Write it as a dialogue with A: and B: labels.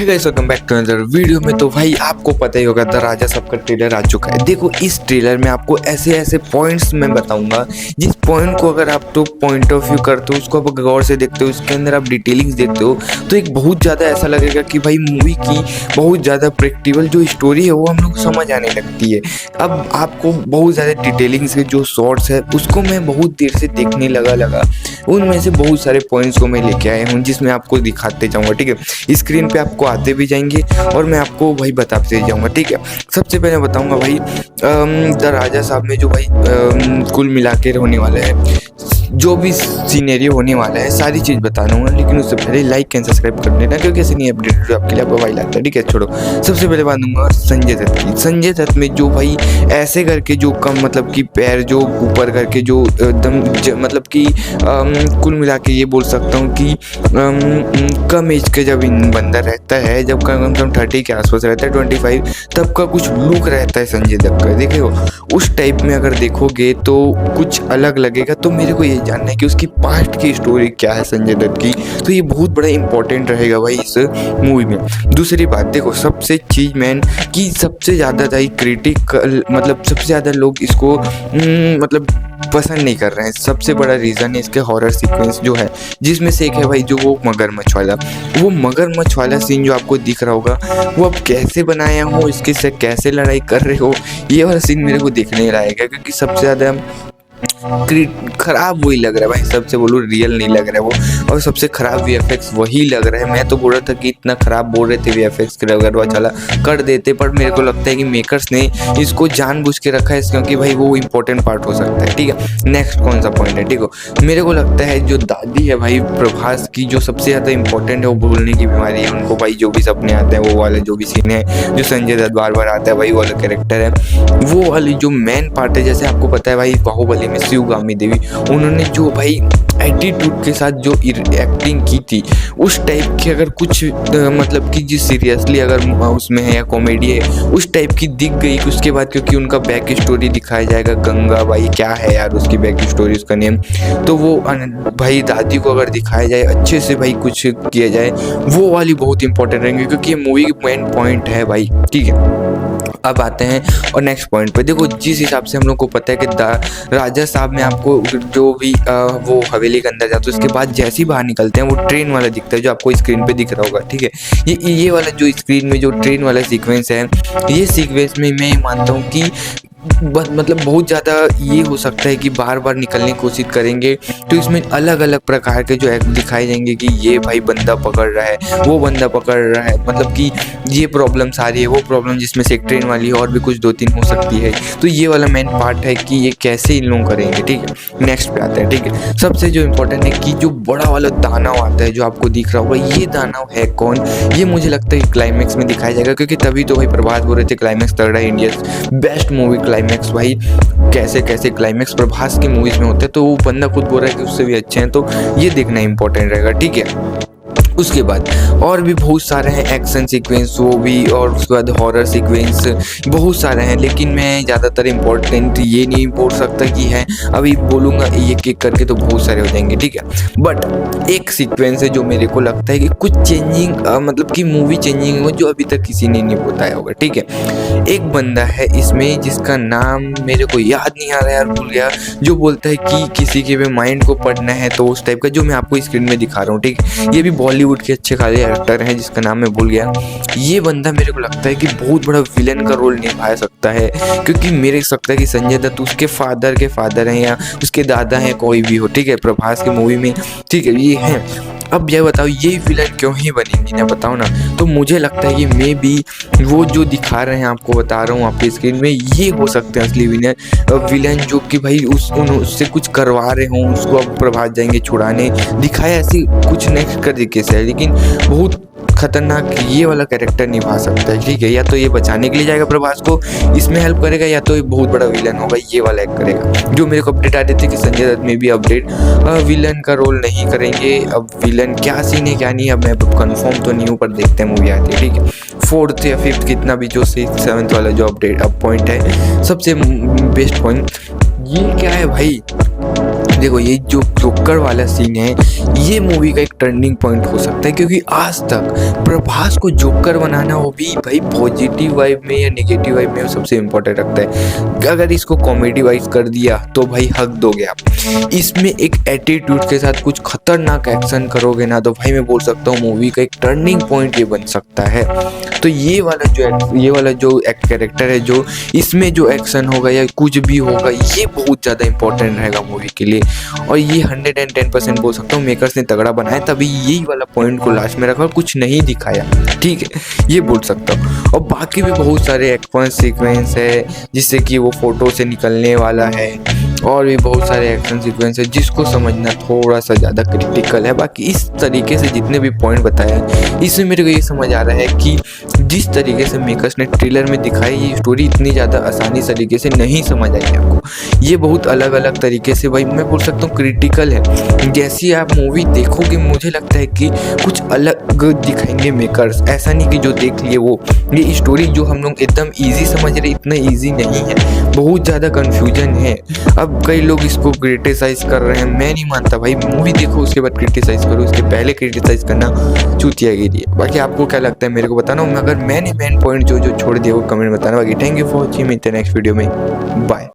A: Hey guys, welcome back to another video में। तो भाई आपको पता ही होगा द राजा सबका ट्रेलर आ चुका है। देखो इस ट्रेलर में आपको ऐसे ऐसे पॉइंट्स मैं बताऊंगा, जिस पॉइंट को अगर आप तो पॉइंट ऑफ व्यू करते हो, उसको आप गौर से देखते हो, इसके अंदर आप डिटेलिंग्स देखते हो, तो एक बहुत ज़्यादा ऐसा लगेगा कि भाई मूवी की बहुत ज़्यादा प्रेडिक्टेबल जो स्टोरी है वो हम लोग को समझ आने लगती है। अब आपको बहुत ज़्यादा डिटेलिंग्स के जो शॉर्ट्स है उसको मैं बहुत देर से देखने लगा उनमें से बहुत सारे पॉइंट्स को मैं लेके आया हूँ, जिसमें आपको दिखाते जाऊँगा। ठीक है, स्क्रीन पे आपको आते भी जाएंगे और मैं आपको भाई बताते जाऊँगा। ठीक है, सबसे पहले बताऊँगा भाई द राजा साहब में जो भाई कुल मिला के होने वाला है, जो भी सीनेरियो होने वाला है, सारी चीज़ बता दूँगा। लेकिन उससे पहले लाइक एंड सब्सक्राइब कर देना, क्योंकि ऐसे नहीं अपडेट जो आपके लिए मोबाइल आता है। ठीक है, छोड़ो, सबसे पहले बात दूंगा संजय दत्त की। संजय दत्त में जो भाई ऐसे करके जो कम मतलब कि पैर जो ऊपर करके जो एकदम मतलब कि कुल मिला के ये बोल सकता हूँ कि कम एज के जब बंदा रहता है, जब कम 30 के आसपास रहता है, 25, तब का कुछ लुक रहता है संजय दत्त का। देखिए उस टाइप में अगर देखोगे तो कुछ अलग लगेगा। तो मेरे को ये जानना है कि उसकी पास्ट की स्टोरी क्या है संजय दत्त की, तो ये बहुत बड़ा इंपॉर्टेंट रहेगा भाई इस मूवी में। दूसरी बात देखो, सबसे चीज मैन कि सबसे ज़्यादा क्रिटिकल मतलब सबसे ज़्यादा लोग इसको मतलब पसंद नहीं कर रहे हैं। सबसे बड़ा रीज़न है इसके हॉरर सीक्वेंस जो है, जिसमें से एक है भाई जो वो मगरमच्छ वाला सीन जो आपको दिख रहा होगा, वो अब कैसे बनाया हो, इसके से कैसे लड़ाई कर रहे हो, ये वाला सीन मेरे को देखने लायक है। क्योंकि सबसे ज़्यादा खराब वही लग रहा है भाई, सबसे बोलूँ रियल नहीं लग रहा है वो, और सबसे खराब वीएफएक्स वही लग रहा है। मैं तो बोल रहा था कि इतना खराब बोल रहे थे वीएफएक्स के, अगर वो चला कर देते, पर मेरे को लगता है कि मेकर्स ने इसको जानबूझ के रखा है, क्योंकि भाई वो इंपॉर्टेंट पार्ट हो सकता है। ठीक है, नेक्स्ट कौन सा पॉइंट है? ठीक है, मेरे को लगता है जो दादी है भाई प्रभास की, जो सबसे ज़्यादा इंपॉर्टेंट है, वो भूलने की बीमारी है उनको भाई। जो भी सपने आते हैं वो वाले जो भी सीन है, जो संजय दत्त बार बार आता है, वही वाला कैरेक्टर है, वो वाली जो मेन पार्ट है। जैसे आपको पता है भाई बाहुबली में शिवगामी देवी, उन्होंने जो भाई एटीट्यूड के साथ जो एक्टिंग की थी, उस टाइप की अगर कुछ मतलब कि जिस सीरियसली अगर उसमें है या कॉमेडी है, उस टाइप की दिख गई उसके बाद। क्योंकि उनका बैक स्टोरी दिखाया जाएगा, गंगा भाई क्या है यार उसकी बैक स्टोरी, उसका नेम, तो वो भाई दादी को अगर दिखाया जाए अच्छे से भाई, कुछ किया जाए, वो वाली बहुत इंपॉर्टेंट रहेंगे, क्योंकि ये मूवी की मेन पॉइंट है भाई। ठीक है, अब आते हैं और नेक्स्ट पॉइंट पे। देखो जिस हिसाब से हम लोग को पता है कि राजा साहब में आपको जो भी वो हवेली के अंदर जाते हैं, उसके बाद जैसे ही बाहर निकलते हैं वो ट्रेन वाला दिखता है, जो आपको स्क्रीन पे दिख रहा होगा। ठीक है, ये वाला जो स्क्रीन में जो ट्रेन वाला सीक्वेंस है, ये सीक्वेंस में मैं मानता हूँ कि मतलब बहुत ज़्यादा ये हो सकता है कि बार बार निकलने की कोशिश करेंगे, तो इसमें अलग अलग प्रकार के जो एक्ट दिखाए जाएंगे कि ये भाई बंदा पकड़ रहा है, वो बंदा पकड़ रहा है, मतलब कि ये प्रॉब्लम्स आ रही है, वो प्रॉब्लम, जिसमें से एक ट्रेन वाली है और भी कुछ 2-3 हो सकती है। तो ये वाला मेन पार्ट है कि ये कैसे इन लोग करेंगे। ठीक है, नेक्स्ट पे आते हैं। ठीक है, सबसे जो इम्पोर्टेंट है कि जो बड़ा वाला दानव आता है जो आपको दिख रहा होगा, ये दानव है कौन, ये मुझे लगता है क्लाइमैक्स में दिखाया जाएगा। क्योंकि तभी तो भाई प्रभास बोल रहे थे क्लाइमैक्स तगड़ा है, इंडिया बेस्ट मूवी क्लाइमैक्स। भाई कैसे कैसे क्लाइमैक्स प्रभास की मूवीज में होते हैं, तो वो बंदा खुद बोल रहा है कि उससे भी अच्छे हैं, तो ये देखना इंपॉर्टेंट रहेगा। ठीक है, उसके बाद और भी बहुत सारे हैं एक्शन सीक्वेंस, वो भी, और उसके बाद हॉरर सीक्वेंस बहुत सारे हैं, लेकिन मैं ज़्यादातर इम्पोर्टेंट ये नहीं बोल सकता कि है, अभी बोलूँगा एक एक करके तो बहुत सारे हो जाएंगे। ठीक है, बट एक सीक्वेंस है जो मेरे को लगता है कि कुछ चेंजिंग मतलब कि मूवी चेंजिंग हो, जो अभी तक किसी ने नहीं बताया होगा। ठीक है, एक बंदा है इसमें जिसका नाम मेरे को याद नहीं आ रहा यार, भूल गया, जो बोलता है कि किसी के भी माइंड को पढ़ना है, तो उस टाइप का, जो मैं आपको स्क्रीन में दिखा रहा हूँ। ठीक है, ये भी बॉलीवुड के अच्छे खासे एक्टर हैं, जिसका नाम मैं भूल गया। ये बंदा मेरे को लगता है कि बहुत बड़ा विलेन का रोल निभा सकता है, क्योंकि मेरे को लगता है कि संजय दत्त उसके फादर के फादर हैं या उसके दादा हैं, कोई भी हो। ठीक है, प्रभास की मूवी में। ठीक है, ये हैं। अब ये बताओ ये विलन क्यों ही बनेंगी ना, बताओ ना। तो मुझे लगता है कि मे बी वो जो दिखा रहे हैं, आपको बता रहा हूँ आपकी स्क्रीन में, ये हो सकते हैं असली विलन जो कि भाई उससे कुछ करवा रहे हों, उसको अब प्रभास जाएंगे छुड़ाने, दिखाया ऐसी कुछ नेक्स्ट तरीके से, लेकिन बहुत खतरनाक ये वाला कैरेक्टर निभा सकता है। ठीक है, या तो ये बचाने के लिए जाएगा प्रभास को, इसमें हेल्प करेगा, या तो ये बहुत बड़ा विलन होगा, ये वाला एक्ट करेगा। जो मेरे को अपडेट आ रही थी कि संजय दत्त में भी अपडेट विलन का रोल नहीं करेंगे। अब विलन क्या सीन है क्या नहीं, अब मैं कंफर्म तो नहीं हूँ, पर देखते हैं मूवी आती है। ठीक है, 4th या 5th कितना भी जो 6th 7th वाला जो अपडेट अब पॉइंट है, सबसे बेस्ट पॉइंट ये क्या है भाई, देखो ये जो जोकर वाला सीन है ये मूवी का एक टर्निंग पॉइंट हो सकता है, क्योंकि आज तक प्रभास को जोकर बनाना वो भी भाई पॉजिटिव वाइब में या नेगेटिव वाइब में वो सबसे इम्पोर्टेंट रखता है। अगर इसको कॉमेडी वाइज कर दिया तो भाई हक दोगे आप। इसमें एक एटीट्यूड के साथ कुछ खतरनाक एक्शन करोगे ना तो भाई मैं बोल सकता हूँ मूवी का एक टर्निंग पॉइंट ये बन सकता है। तो ये वाला जो कैरेक्टर है जो इसमें जो एक्शन होगा या कुछ भी होगा ये बहुत ज़्यादा इंपॉर्टेंट रहेगा मूवी के लिए। और ये 110% बोल सकता हूँ मेकर्स ने तगड़ा बनाया, तभी यही वाला पॉइंट को लास्ट में रखा और कुछ नहीं दिखाया, ठीक है, ये बोल सकता हूँ। और बाकी भी बहुत सारे एक्शन सीक्वेंस है जिससे कि वो फोटो से निकलने वाला है, और भी बहुत सारे एक्शन सीक्वेंस है जिसको समझना थोड़ा सा ज़्यादा क्रिटिकल है। बाकी इस तरीके से जितने भी पॉइंट बताया है इसमें मेरे को ये समझ आ रहा है कि जिस तरीके से मेकर्स ने ट्रेलर में दिखाई ये स्टोरी इतनी ज़्यादा आसानी तरीके से नहीं समझ आई आपको। ये बहुत अलग अलग तरीके से भाई मैं बोल सकता हूँ क्रिटिकल है। जैसी आप मूवी देखोगे मुझे लगता है कि कुछ अलग दिखाएंगे मेकर्स, ऐसा नहीं कि जो देख लिए वो। ये स्टोरी जो हम लोग एकदम ईजी समझ रहे इतना ईजी नहीं है, बहुत ज़्यादा कन्फ्यूजन है। अब कई लोग इसको क्रिटिसाइज कर रहे हैं, मैं नहीं मानता भाई। मूवी देखो उसके बाद क्रिटिसाइज करो, उसके पहले क्रिटिसाइज करना चूतियागिरी है। बाकी आपको क्या लगता है मेरे को बताना, अगर मैंने मेन पॉइंट जो छोड़ दिया वो कमेंट बताना। बाकी थैंक यू फॉर वॉचिंग, मिलते हैं नेक्स्ट वीडियो में, बाय।